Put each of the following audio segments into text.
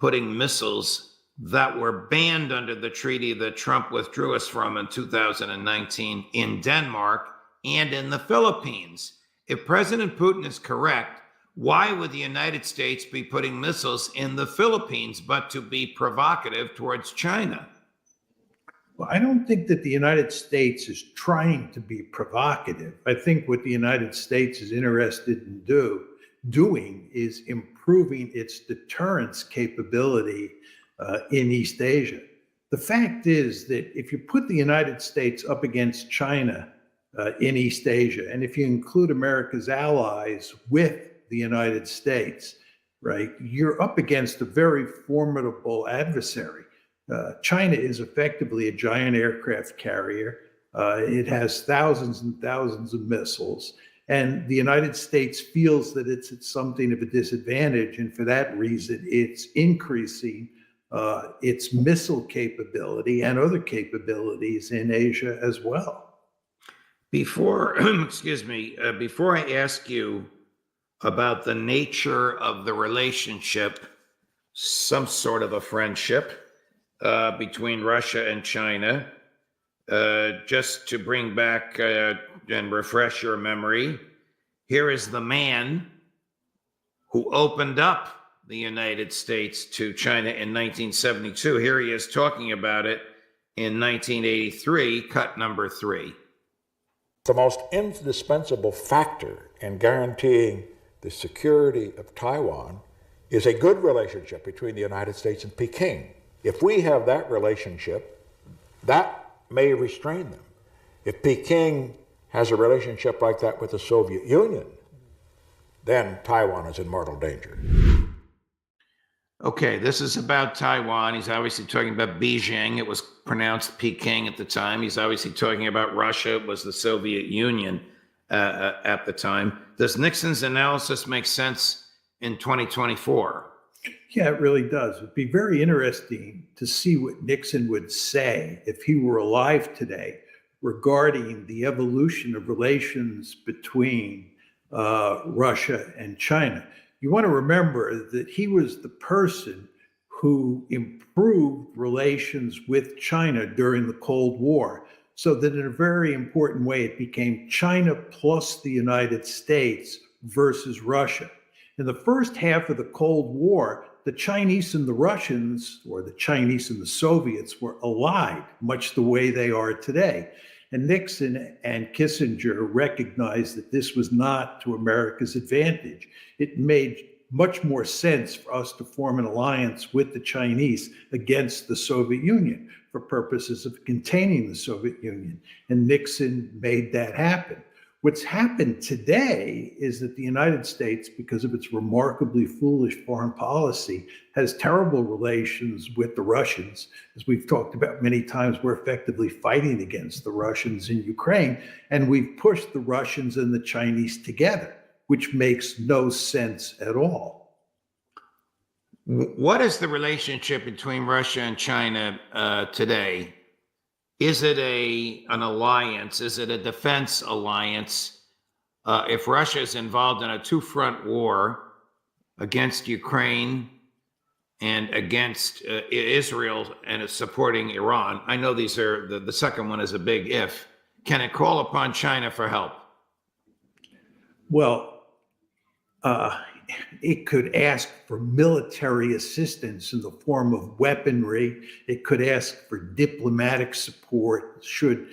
putting missiles that were banned under the treaty that Trump withdrew us from in 2019 in Denmark and in the Philippines. If President Putin is correct, why would the United States be putting missiles in the Philippines but to be provocative towards China? Well, I don't think that the United States is trying to be provocative. I think what the United States is interested in doing is improving its deterrence capability in East Asia. The fact is that if you put the United States up against China in East Asia, and if you include America's allies with the United States, right, you're up against a very formidable adversary. China is effectively a giant aircraft carrier. It has thousands and thousands of missiles. And the United States feels that it's at something of a disadvantage. And for that reason, it's increasing its missile capability and other capabilities in Asia as well. Before, before I ask you about the nature of the relationship, some sort of a friendship between Russia and China, just to bring back and refresh your memory, here is the man who opened up the United States to China in 1972. Here he is talking about it in 1983, cut number 3. The most indispensable factor in guaranteeing the security of Taiwan is a good relationship between the United States and Peking. If we have that relationship, that may restrain them. If Peking has a relationship like that with the Soviet Union, then Taiwan is in mortal danger. Okay, this is about Taiwan. He's obviously talking about Beijing. It was pronounced Peking at the time. He's obviously talking about Russia. It was the Soviet Union at the time. Does Nixon's analysis make sense in 2024? Yeah, it really does. It'd be very interesting to see what Nixon would say if he were alive today regarding the evolution of relations between Russia and China. You want to remember that he was the person who improved relations with China during the Cold War, so that in a very important way, it became China plus the United States versus Russia. In the first half of the Cold War, the Chinese and the Russians, or the Chinese and the Soviets, were allied, much the way they are today. And Nixon and Kissinger recognized that this was not to America's advantage. It made much more sense for us to form an alliance with the Chinese against the Soviet Union for purposes of containing the Soviet Union. And Nixon made that happen. What's happened today is that the United States, because of its remarkably foolish foreign policy, has terrible relations with the Russians. As we've talked about many times, we're effectively fighting against the Russians in Ukraine, and we've pushed the Russians and the Chinese together, which makes no sense at all. What is the relationship between Russia and China today? Is it an alliance? Is it a defense alliance? If Russia is involved in a two-front war against Ukraine and against Israel and is supporting Iran, I know these are, the second one is a big if. Can it call upon China for help? Well, it could ask for military assistance in the form of weaponry. It could ask for diplomatic support should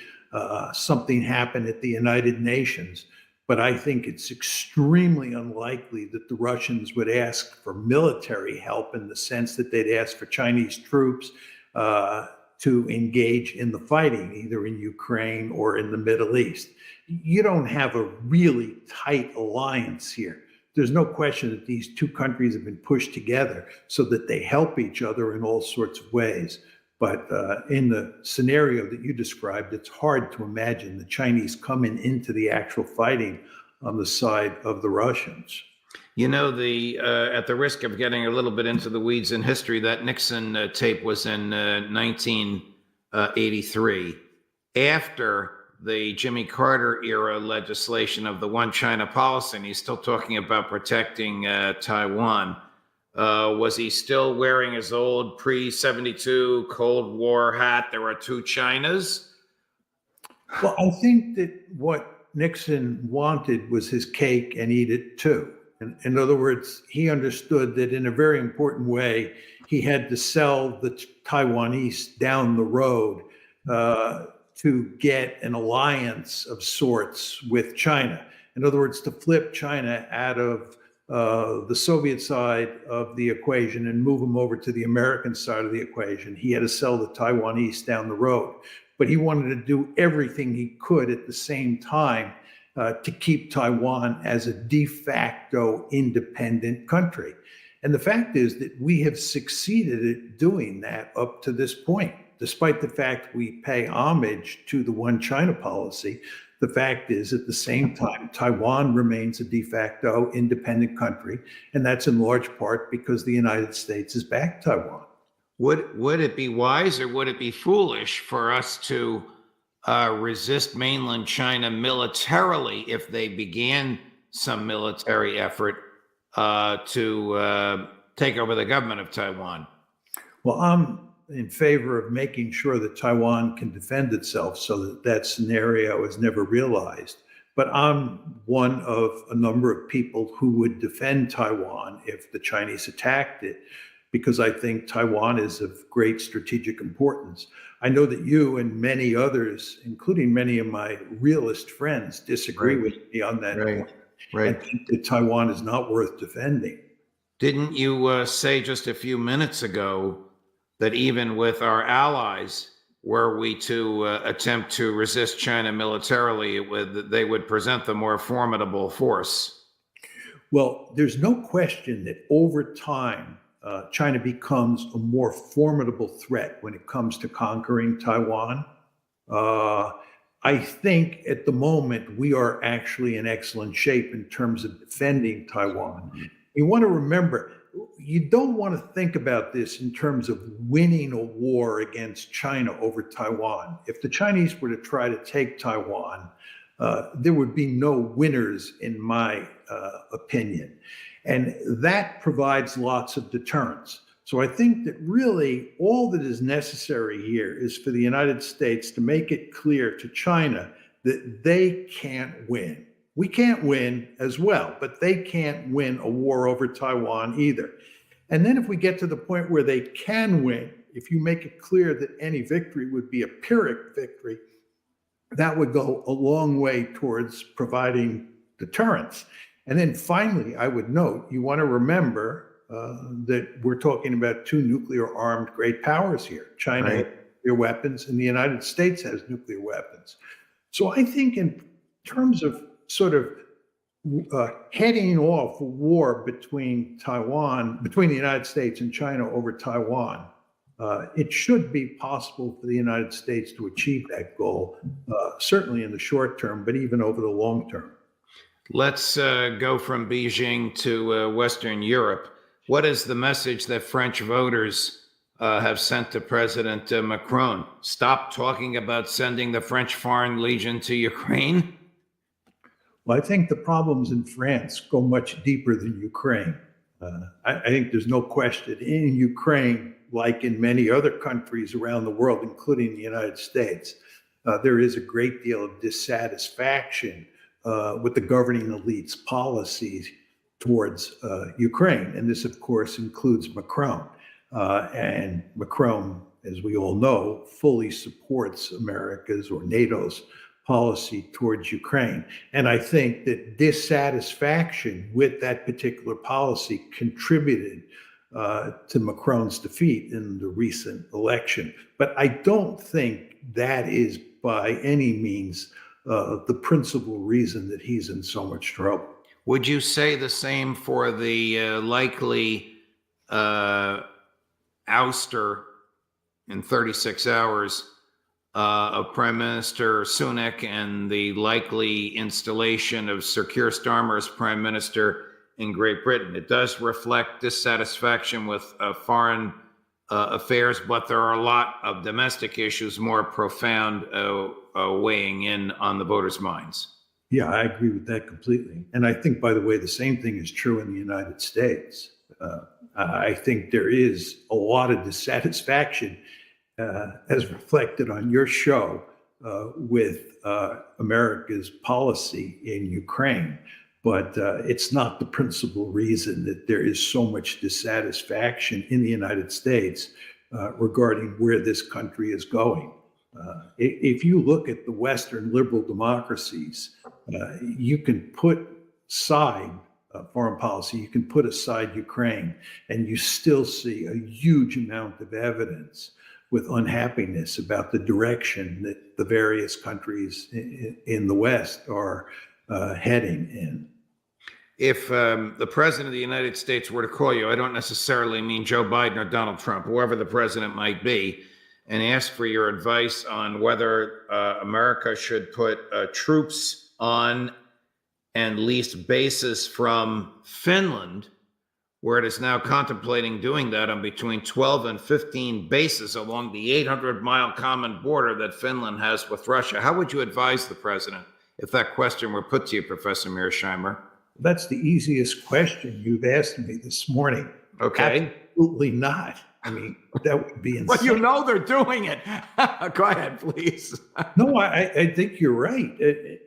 something happen at the United Nations. But I think it's extremely unlikely that the Russians would ask for military help in the sense that they'd ask for Chinese troops to engage in the fighting, either in Ukraine or in the Middle East. You don't have a really tight alliance here. There's no question that these two countries have been pushed together so that they help each other in all sorts of ways. But in the scenario that you described, it's hard to imagine the Chinese coming into the actual fighting on the side of the Russians. You know, at the risk of getting a little bit into the weeds in history, that Nixon tape was in 1983, after the Jimmy Carter era legislation of the One China policy, and he's still talking about protecting Taiwan. Was he still wearing his old pre-72 Cold War hat? There were two Chinas. Well, I think that what Nixon wanted was his cake and eat it too. In other words, he understood that in a very important way, he had to sell the Taiwanese down the road to get an alliance of sorts with China. In other words, to flip China out of the Soviet side of the equation and move them over to the American side of the equation. He had to sell the Taiwanese down the road. But he wanted to do everything he could at the same time to keep Taiwan as a de facto independent country. And the fact is that we have succeeded at doing that up to this point. Despite the fact we pay homage to the one China policy, the fact is at the same time, Taiwan remains a de facto independent country. And that's in large part because the United States has backed Taiwan. Would it be wise or would it be foolish for us to resist mainland China militarily if they began some military effort to take over the government of Taiwan? Well, I'm in favor of making sure that Taiwan can defend itself so that that scenario is never realized. But I'm one of a number of people who would defend Taiwan if the Chinese attacked it, because I think Taiwan is of great strategic importance. I know that you and many others, including many of my realist friends, disagree with me on that point. And think that Taiwan is not worth defending. Didn't you say just a few minutes ago that even with our allies, were we to attempt to resist China militarily, they would present the more formidable force? Well, there's no question that over time, China becomes a more formidable threat when it comes to conquering Taiwan. I think at the moment we are actually in excellent shape in terms of defending Taiwan. You want to remember, you don't want to think about this in terms of winning a war against China over Taiwan. If the Chinese were to try to take Taiwan, there would be no winners, in my opinion. And that provides lots of deterrence. So I think that really all that is necessary here is for the United States to make it clear to China that they can't win. We can't win as well, but they can't win a war over Taiwan either. And then if we get to the point where they can win, if you make it clear that any victory would be a Pyrrhic victory, that would go a long way towards providing deterrence. And then finally, I would note, you want to remember that we're talking about two nuclear-armed great powers here. China has nuclear weapons, and the United States has nuclear weapons. So I think in terms of sort of heading off a war between the United States and China over Taiwan, it should be possible for the United States to achieve that goal, certainly in the short term, but even over the long term. Let's go from Beijing to Western Europe. What is the message that French voters have sent to President Macron? Stop talking about sending the French Foreign Legion to Ukraine? Well, I think the problems in France go much deeper than Ukraine. I think there's no question in Ukraine, like in many other countries around the world, including the United States, there is a great deal of dissatisfaction with the governing elite's policies towards Ukraine. And this, of course, includes Macron. And Macron, as we all know, fully supports America's or NATO's policy towards Ukraine. And I think that dissatisfaction with that particular policy contributed to Macron's defeat in the recent election. But I don't think that is by any means the principal reason that he's in so much trouble. Would you say the same for the likely ouster in 36 hours of Prime Minister Sunak and the likely installation of Sir Keir Starmer as Prime Minister in Great Britain? It does reflect dissatisfaction with foreign affairs, but there are a lot of domestic issues more profound weighing in on the voters' minds. Yeah, I agree with that completely. And I think, by the way, the same thing is true in the United States. I think there is a lot of dissatisfaction, as reflected on your show, with America's policy in Ukraine. But it's not the principal reason that there is so much dissatisfaction in the United States regarding where this country is going. If you look at the Western liberal democracies, you can put aside foreign policy, you can put aside Ukraine, and you still see a huge amount of evidence with unhappiness about the direction that the various countries in the West are heading in. If the president of the United States were to call you, I don't necessarily mean Joe Biden or Donald Trump, whoever the president might be, and ask for your advice on whether America should put troops on and lease bases from Finland, where it is now contemplating doing that on between 12 and 15 bases along the 800-mile common border that Finland has with Russia. How would you advise the president if that question were put to you, Professor Mearsheimer? That's the easiest question you've asked me this morning. Okay. Absolutely not. I mean, that would be insane. Well, you know they're doing it. Go ahead, please. No, I think you're right.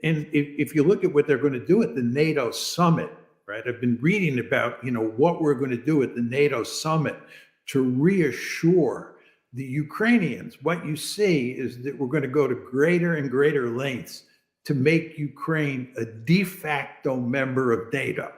And if you look at what they're going to do at the NATO summit, right? I've been reading about, what we're going to do at the NATO summit to reassure the Ukrainians. What you see is that we're going to go to greater and greater lengths to make Ukraine a de facto member of NATO.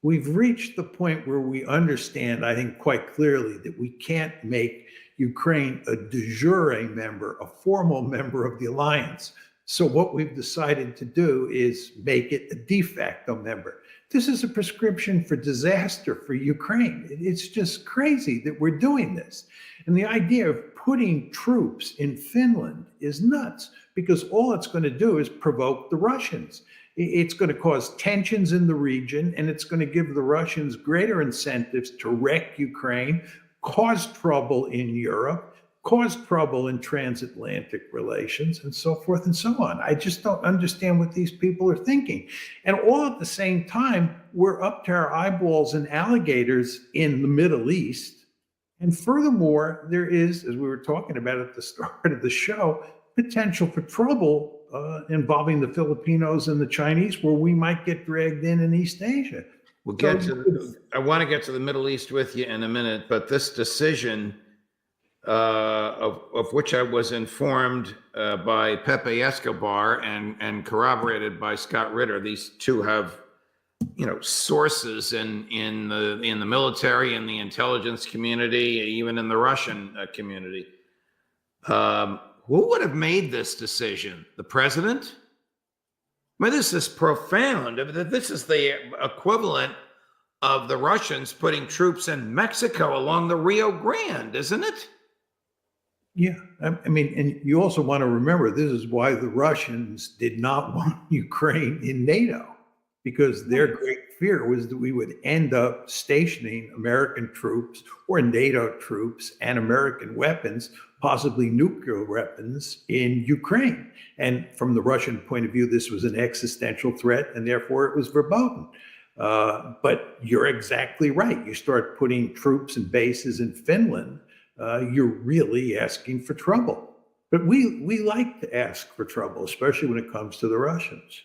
We've reached the point where we understand, I think, quite clearly that we can't make Ukraine a de jure member, a formal member of the alliance. So what we've decided to do is make it a de facto member. This is a prescription for disaster for Ukraine. It's just crazy that we're doing this. And the idea of putting troops in Finland is nuts, because all it's going to do is provoke the Russians. It's going to cause tensions in the region, and it's going to give the Russians greater incentives to wreck Ukraine, cause trouble in Europe, cause trouble in transatlantic relations, and so forth and so on. I just don't understand what these people are thinking. And all at the same time, we're up to our eyeballs in alligators in the Middle East. And furthermore, there is, as we were talking about at the start of the show, potential for trouble involving the Filipinos and the Chinese, where we might get dragged in East Asia. I want to get to the Middle East with you in a minute, but this decision of which I was informed by Pepe Escobar and corroborated by Scott Ritter. These two have, sources in the military, in the intelligence community, even in the Russian community. Who would have made this decision? The president? I mean, this is profound. This is the equivalent of the Russians putting troops in Mexico along the Rio Grande, isn't it? Yeah, I mean, and you also want to remember, this is why the Russians did not want Ukraine in NATO, because their great fear was that we would end up stationing American troops or NATO troops and American weapons, possibly nuclear weapons, in Ukraine. And from the Russian point of view, this was an existential threat, and therefore it was verboten. But you're exactly right. You start putting troops and bases in Finland, you're really asking for trouble. But we like to ask for trouble, especially when it comes to the Russians.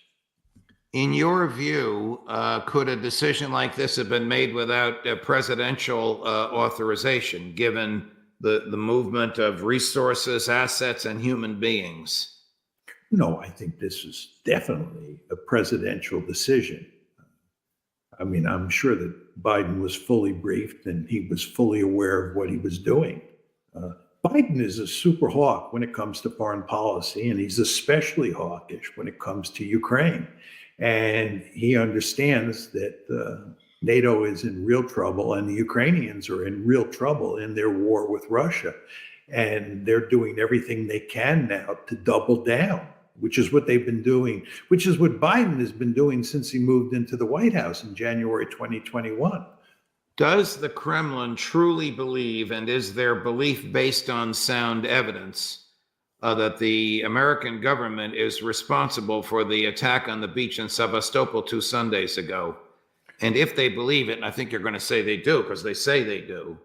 In your view, could a decision like this have been made without presidential authorization, given the movement of resources, assets, and human beings? No, I think this is definitely a presidential decision. I mean, I'm sure that Biden was fully briefed and he was fully aware of what he was doing. Biden is a super hawk when it comes to foreign policy, and he's especially hawkish when it comes to Ukraine. And he understands that NATO is in real trouble and the Ukrainians are in real trouble in their war with Russia. And they're doing everything they can now to double down, which is what they've been doing, which is what Biden has been doing since he moved into the White House in January 2021. Does the Kremlin truly believe, and is their belief based on sound evidence, that the American government is responsible for the attack on the beach in Sevastopol 2 Sundays ago? And if they believe it, and I think you're going to say they do because they say they do,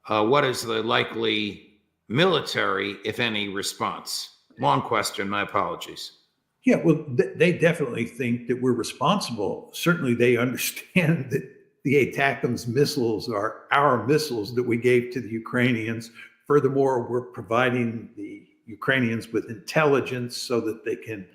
what is the likely military, if any, response? Long question, my apologies. Yeah, well, they definitely think that we're responsible. Certainly, they understand that the ATACMS missiles are our missiles that we gave to the Ukrainians. Furthermore, we're providing the Ukrainians with intelligence so that they can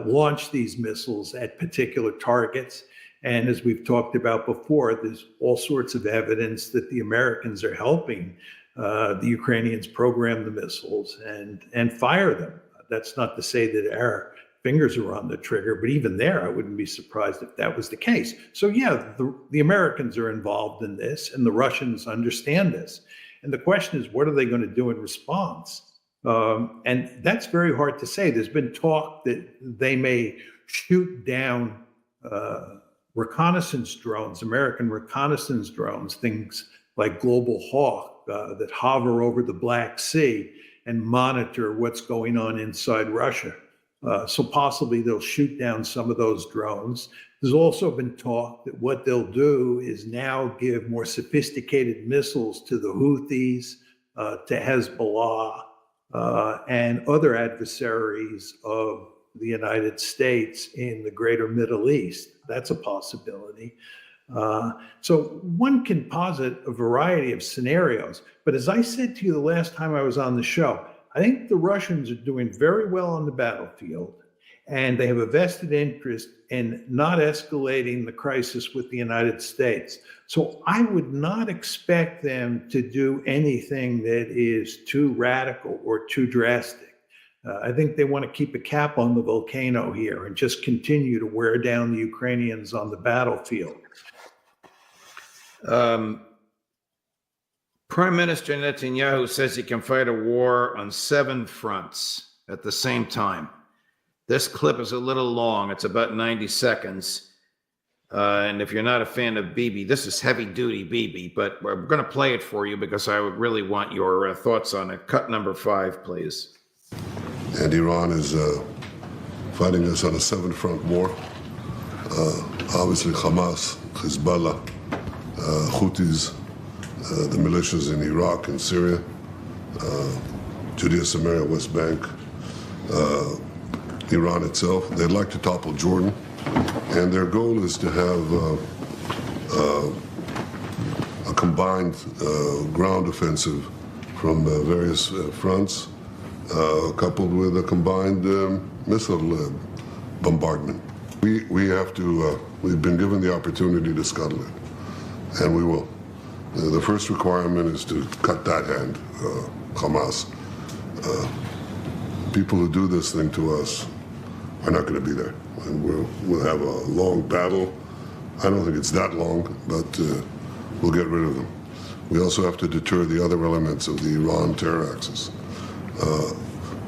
launch these missiles at particular targets. And as we've talked about before, there's all sorts of evidence that the Americans are helping the Ukrainians program the missiles and fire them. That's not to say that our fingers are on the trigger, but even there, I wouldn't be surprised if that was the case. So yeah, the Americans are involved in this, and the Russians understand this. And the question is, what are they going to do in response? And that's very hard to say. There's been talk that they may shoot down reconnaissance drones, American reconnaissance drones, things like Global Hawk that hover over the Black Sea and monitor what's going on inside Russia. So possibly they'll shoot down some of those drones. There's also been talk that what they'll do is now give more sophisticated missiles to the Houthis, to Hezbollah, and other adversaries of the United States in the greater Middle East. That's a possibility. So one can posit a variety of scenarios. But as I said to you the last time I was on the show, I think the Russians are doing very well on the battlefield, and they have a vested interest in not escalating the crisis with the United States. So I would not expect them to do anything that is too radical or too drastic. I think they want to keep a cap on the volcano here and just continue to wear down the Ukrainians on the battlefield. Prime Minister Netanyahu says he can fight a war on 7 fronts at the same time. This clip is a little long. It's about 90 seconds. And if you're not a fan of Bibi, this is heavy duty Bibi, but we're going to play it for you because I would really want your thoughts on it. Cut number 5, please. And Iran is fighting us on a 7-front war. Obviously Hamas, Hezbollah, Houthis, the militias in Iraq and Syria, Judea, Samaria, West Bank, Iran itself. They'd like to topple Jordan, and their goal is to have a combined ground offensive from various fronts, coupled with a combined missile bombardment. We have to, we've been given the opportunity to scuttle it, and we will. The first requirement is to cut that hand, Hamas. People who do this thing to us are not going to be there. And we'll have a long battle. I don't think it's that long, but we'll get rid of them. We also have to deter the other elements of the Iran terror axis.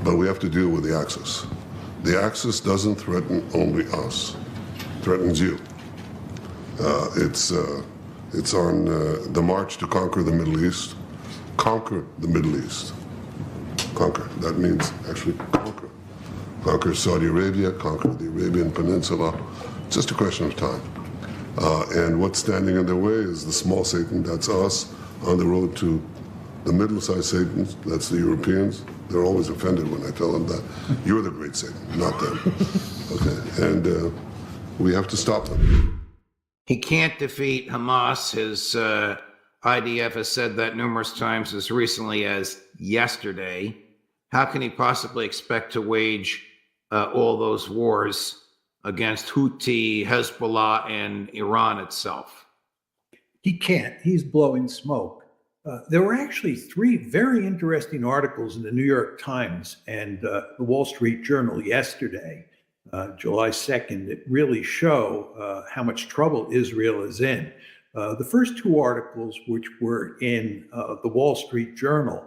But we have to deal with the axis. The axis doesn't threaten only us, it threatens you. It's on the march to conquer the Middle East. Conquer the Middle East. Conquer. That means actually conquer. Conquer Saudi Arabia, conquer the Arabian Peninsula. It's just a question of time. And what's standing in their way is the small Satan, that's us, on the road to the middle-sized Satans, that's the Europeans. They're always offended when I tell them that. You're the great Satan, not them. Okay, and we have to stop them. He can't defeat Hamas. His IDF has said that numerous times as recently as yesterday. How can he possibly expect to wage all those wars against Houthi, Hezbollah, and Iran itself? He can't. He's blowing smoke. There were actually 3 very interesting articles in the New York Times and the Wall Street Journal yesterday, July 2nd, that really show how much trouble Israel is in. The first 2 articles, which were in the Wall Street Journal,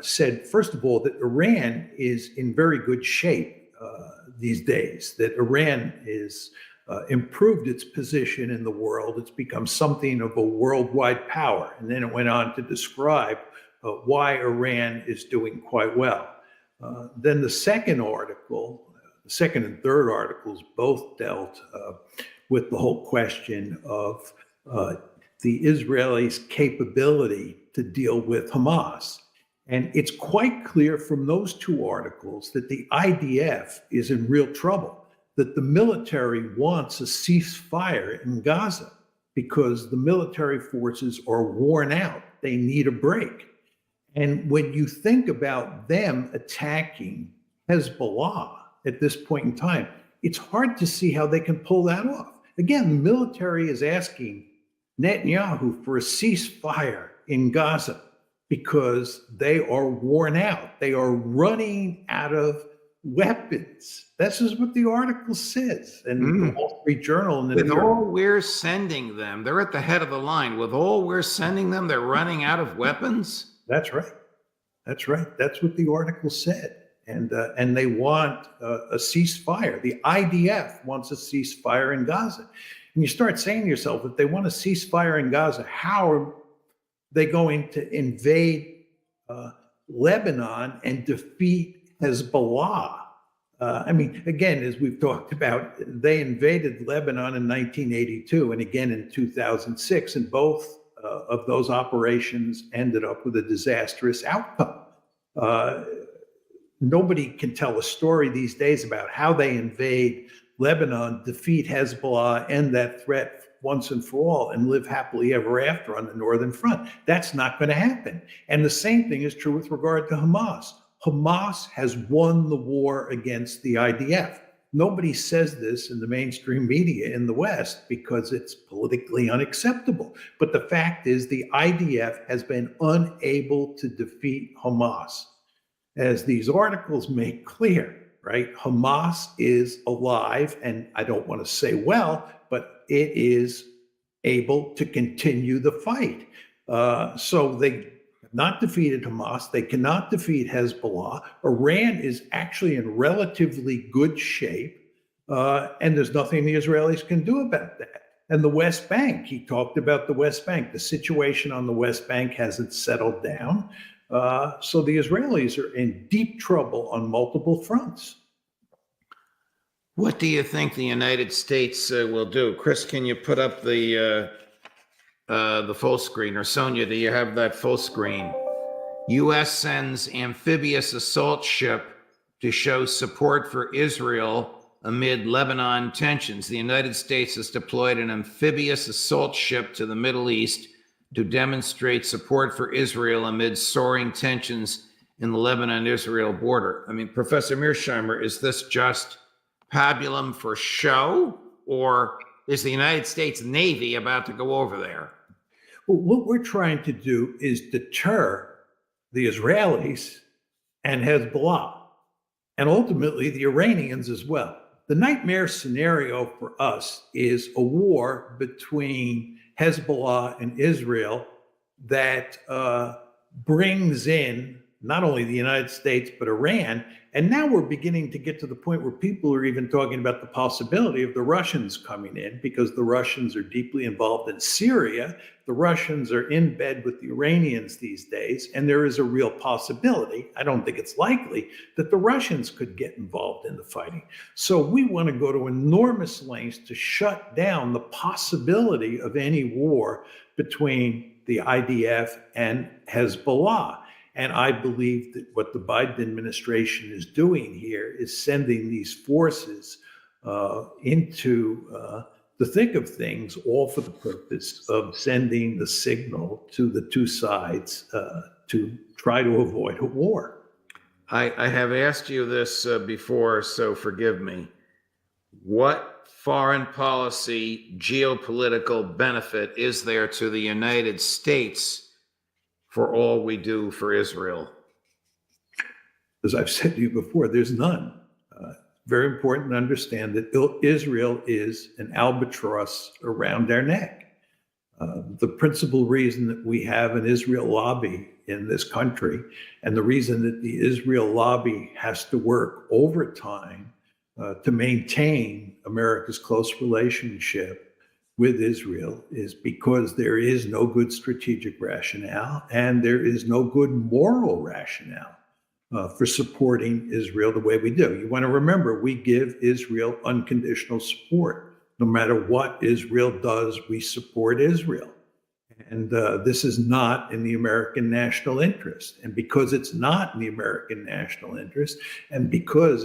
said, first of all, that Iran is in very good shape these days, that Iran is improved its position in the world. It's become something of a worldwide power. And then it went on to describe why Iran is doing quite well. Then the second article, the second and third articles both dealt with the whole question of the Israelis' capability to deal with Hamas. And it's quite clear from those two articles that the IDF is in real trouble, that the military wants a ceasefire in Gaza because the military forces are worn out. They need a break. And when you think about them attacking Hezbollah at this point in time, it's hard to see how they can pull that off. Again, the military is asking Netanyahu for a ceasefire in Gaza because they are worn out. They are running out of weapons. This is what the article says. And the Wall Street Journal and the With New York. all we're sending them, they're at the head of the line. With all we're sending them, they're running out of weapons. That's right. That's right. That's what the article said. And they want a ceasefire. The IDF wants a ceasefire in Gaza. And you start saying to yourself, if they want a ceasefire in Gaza, how are they going to invade Lebanon and defeat Hezbollah? I mean, again, as we've talked about, they invaded Lebanon in 1982 and again in 2006, and both of those operations ended up with a disastrous outcome. Nobody can tell a story these days about how they invade Lebanon, defeat Hezbollah, end that threat once and for all, and live happily ever after on the Northern Front. That's not going to happen. And the same thing is true with regard to Hamas. Hamas has won the war against the IDF. Nobody says this in the mainstream media in the West because it's politically unacceptable. But the fact is the IDF has been unable to defeat Hamas. As these articles make clear, right? Hamas is alive, and I don't want to say well, but it is able to continue the fight. So they have not defeated Hamas. They cannot defeat Hezbollah. Iran is actually in relatively good shape, and there's nothing the Israelis can do about that. And the West Bank, he talked about the West Bank. The situation on the West Bank hasn't settled down. So the Israelis are in deep trouble on multiple fronts. What do you think the United States will do? Chris, can you put up the full screen? Or Sonia, do you have that full screen? U.S. sends amphibious assault ship to show support for Israel amid Lebanon tensions. The United States has deployed an amphibious assault ship to the Middle East to demonstrate support for Israel amid soaring tensions in the Lebanon-Israel border. I mean, Professor Mearsheimer, is this just pabulum for show, or is the United States Navy about to go over there? Well, what we're trying to do is deter the Israelis and Hezbollah, and ultimately the Iranians as well. The nightmare scenario for us is a war between Hezbollah and Israel that brings in not only the United States, but Iran. And now we're beginning to get to the point where people are even talking about the possibility of the Russians coming in, because the Russians are deeply involved in Syria. The Russians are in bed with the Iranians these days, and there is a real possibility, I don't think it's likely, that the Russians could get involved in the fighting. So we want to go to enormous lengths to shut down the possibility of any war between the IDF and Hezbollah. And I believe that what the Biden administration is doing here is sending these forces into the thick of things, all for the purpose of sending the signal to the two sides to try to avoid a war. I have asked you this before, so forgive me. What foreign policy geopolitical benefit is there to the United States for all we do for Israel? As I've said to you before, there's none. Very important to understand that Israel is an albatross around our neck. The principal reason that we have an Israel lobby in this country, and the reason that the Israel lobby has to work overtime to maintain America's close relationship with Israel, is because there is no good strategic rationale and there is no good moral rationale for supporting Israel the way we do. You want to remember, we give Israel unconditional support. no matter what Israel does, we support Israel. And this is not in the American national interest. And because it's not in the American national interest, and because